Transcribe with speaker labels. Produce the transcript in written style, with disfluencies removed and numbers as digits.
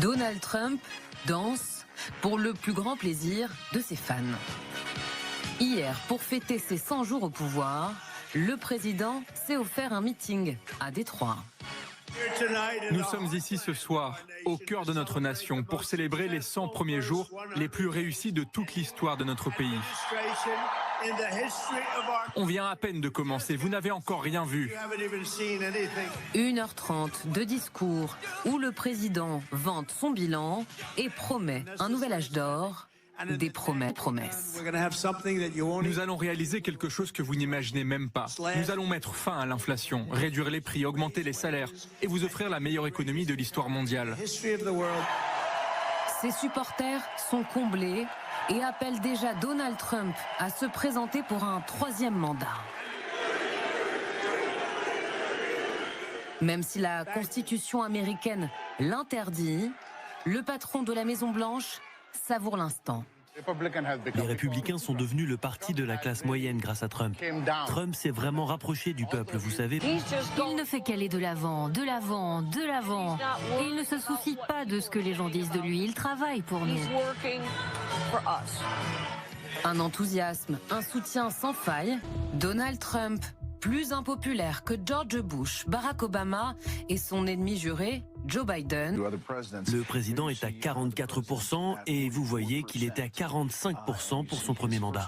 Speaker 1: Donald Trump danse pour le plus grand plaisir de ses fans. Hier, pour fêter ses 100 jours au pouvoir, le président s'est offert un meeting à Détroit.
Speaker 2: Nous sommes ici ce soir, au cœur de notre nation, pour célébrer les 100 premiers jours les plus réussis de toute l'histoire de notre pays. On vient à peine de commencer, vous n'avez encore rien vu.
Speaker 1: 1h30 de discours où le président vante son bilan et promet un nouvel âge d'or. Des promesses.
Speaker 2: Nous allons réaliser quelque chose que vous n'imaginez même pas. Nous allons mettre fin à l'inflation, réduire les prix, augmenter les salaires et vous offrir la meilleure économie de l'histoire mondiale.
Speaker 1: Ses supporters sont comblés et appellent déjà Donald Trump à se présenter pour un 3e mandat. Même si la Constitution américaine l'interdit, le patron de la Maison-Blanche savoure l'instant.
Speaker 3: Les républicains sont devenus le parti de la classe moyenne grâce à Trump. Trump s'est vraiment rapproché du peuple, vous savez.
Speaker 4: Il ne fait qu'aller de l'avant, de l'avant, de l'avant. Et il ne se soucie pas de ce que les gens disent de lui. Il travaille pour nous.
Speaker 1: Un enthousiasme, un soutien sans faille. Donald Trump, plus impopulaire que George Bush, Barack Obama et son ennemi juré, Joe Biden.
Speaker 3: Le président est à 44% et vous voyez qu'il était à 45% pour son premier mandat.